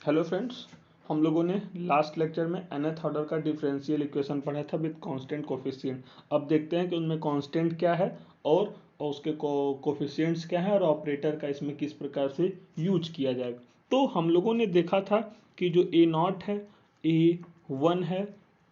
Hello friends, हम लोगों ने लास्ट लेक्चर में nth ऑर्डर का डिफरेंशियल इक्वेशन पढ़ा था विद कांस्टेंट कोफिशिएंट। अब देखते हैं कि उनमें कांस्टेंट क्या है और उसके कोफिशिएंट्स क्या है और ऑपरेटर का इसमें किस प्रकार से यूज किया जाएगा। तो हम लोगों ने देखा था कि जो A0 है, A1 है,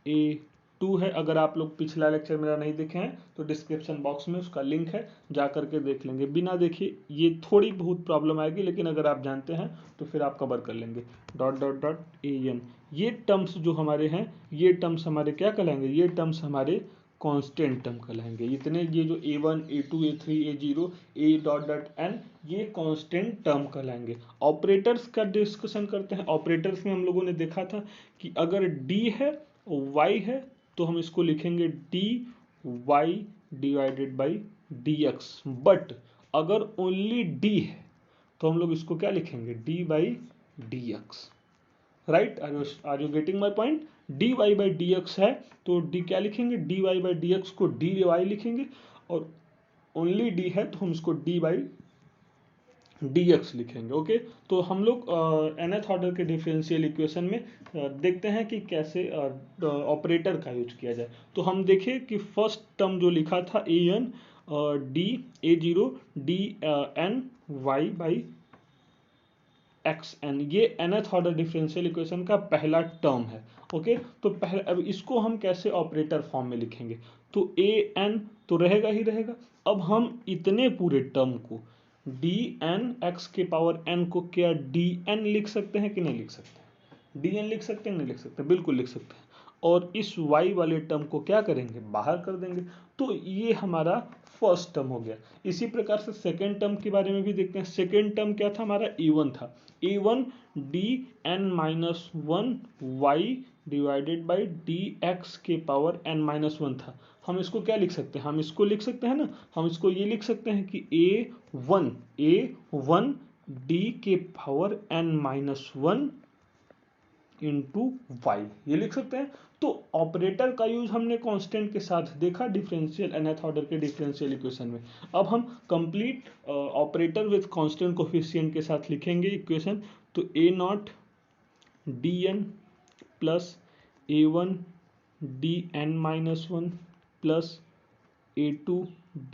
A2 है। अगर आप लोग पिछला लेक्चर मेरा नहीं देखे हैं तो डिस्क्रिप्शन बॉक्स में उसका लिंक है, जा करके देख लेंगे। बिना देखे ये थोड़ी बहुत प्रॉब्लम आएगी, लेकिन अगर आप जानते हैं तो फिर आप कवर कर लेंगे। डॉट डॉट डॉट AN, ये टर्म्स जो हमारे हैं, ये टर्म्स हमारे क्या कहलाएंगे, ये टर्म्स हमारे कांस्टेंट टर्म कहलाएंगे। इतने ये जो A1, A2, A3, A0, A dot dot N, ये कांस्टेंट टर्म कहलाएंगे। ऑपरेटर्स का डिस्कशन करते हैं। ऑपरेटर्स में हम लोगों ने देखा था कि अगर D है Y है तो हम इसको लिखेंगे dy divided by dx। But अगर ओनली D है तो हम लोग इसको क्या लिखेंगे, dy by dx। Right, are you getting my point. dy by dx है तो d क्या लिखेंगे, dy बाई dx को dy लिखेंगे, और ओनली d है तो हम इसको d बाई dx लिखेंगे। ओके, तो हम लोग nth ऑर्डर के डिफरेंशियल इक्वेशन में देखते हैं कि कैसे ऑपरेटर का यूज किया जाए। तो हम देखें कि फर्स्ट टर्म जो लिखा था an d a0 d n y by x n, ये nth ऑर्डर डिफरेंशियल इक्वेशन का पहला टर्म है। ओके, तो पहले अब इसको हम कैसे ऑपरेटर फॉर्म में लिखेंगे, तो ए एन तो रहेगा ही रहेगा। अब हम इतने पूरे टर्म को डी एन एक्स के पावर एन को क्या डी एन लिख सकते हैं कि नहीं लिख सकते, डी एन लिख सकते हैं नहीं लिख सकते, बिल्कुल लिख सकते हैं। और इस y वाले टर्म को क्या करेंगे, बाहर कर देंगे। तो ये हमारा फर्स्ट टर्म हो गया। इसी प्रकार से सेकेंड टर्म के बारे में भी देखते हैं। सेकेंड टर्म क्या था हमारा, a1 था। a1 D n minus one y divided by D x के पावर n माइनस वन था। हम इसको क्या लिख सकते हैं, हम इसको लिख सकते हैं ना, हम इसको ये लिख सकते हैं कि a1 डी के power n minus one into y, ये लिख सकते हैं। तो ऑपरेटर का यूज हमने कांस्टेंट के साथ देखा डिफरेंशियल nth ऑर्डर के डिफरेंशियल इक्वेशन में। अब हम complete operator with constant coefficient के साथ लिखेंगे इक्वेशन। तो a0 dn plus a1 dn minus one plus a2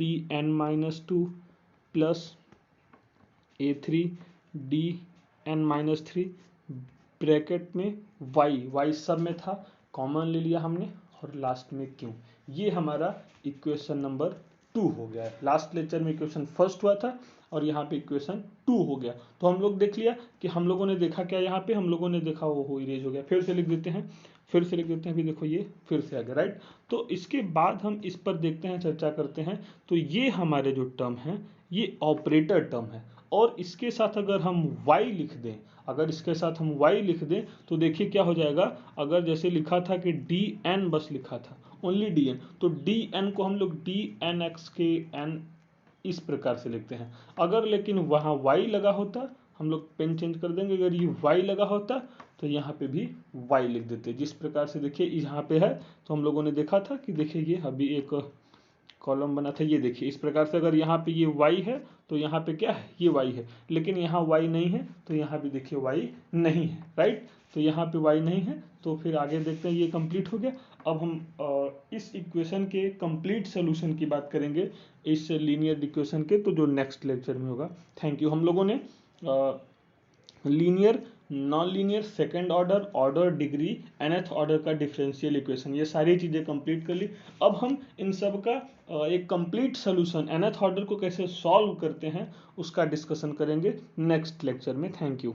dn minus two plus a3 dn minus three, bracket में y सब में था, कॉमन ले लिया हमने, और लास्ट में क्यों। ये हमारा इक्वेशन नंबर 2 हो गया है। लास्ट लेक्चर में इक्वेशन फर्स्ट हुआ था और यहाँ पे इक्वेशन 2 हो गया। तो हम लोग देख लिया कि हम लोगों ने देखा क्या, यहाँ पे हम लोगों ने देखा वो इरेज हो गया। फिर से लिख देते हैं, फिर से लिख देते हैं, अभी देखो ये फिर से आ गया। राइट, तो इसके बाद हम इस पर देखते हैं, चर्चा करते हैं। तो ये हमारे जो टर्म है ये ऑपरेटर टर्म है, और इसके साथ अगर हम y लिख दें, अगर इसके साथ हम y लिख दें तो देखिए क्या हो जाएगा। अगर जैसे लिखा था कि dn बस लिखा था, ओनली dn, तो dn को हम लोग dnx के n इस प्रकार से लिखते हैं। अगर लेकिन वहाँ y लगा होता, हम लोग पेन चेंज कर देंगे, अगर ये y लगा होता तो यहाँ पे भी y लिख देते। जिस प्रकार से देखिए यहाँ पे है, तो हम लोगों ने देखा था कि देखिए ये अभी एक कॉलम बना था, ये देखिए इस प्रकार से अगर यहाँ पे ये y है तो यहाँ पे क्या है, ये y है, लेकिन यहाँ y नहीं है तो यहाँ भी देखिए y नहीं है। राइट, तो यहाँ पे y नहीं है, तो फिर आगे देखते हैं। ये कंप्लीट हो गया। अब हम इस इक्वेशन के कंप्लीट सोल्यूशन की बात करेंगे, इस लीनियर इक्वेशन के, तो जो नेक्स्ट लेक्चर में होगा। Thank you. हम लोगों ने linear, non linear, second order, order degree, nth order का डिफरेंशियल इक्वेशन, ये सारी चीज़ें कंप्लीट कर ली। अब हम इन सब का एक कंप्लीट सोल्यूशन nth ऑर्डर को कैसे सॉल्व करते हैं उसका डिस्कशन करेंगे नेक्स्ट लेक्चर में। Thank you.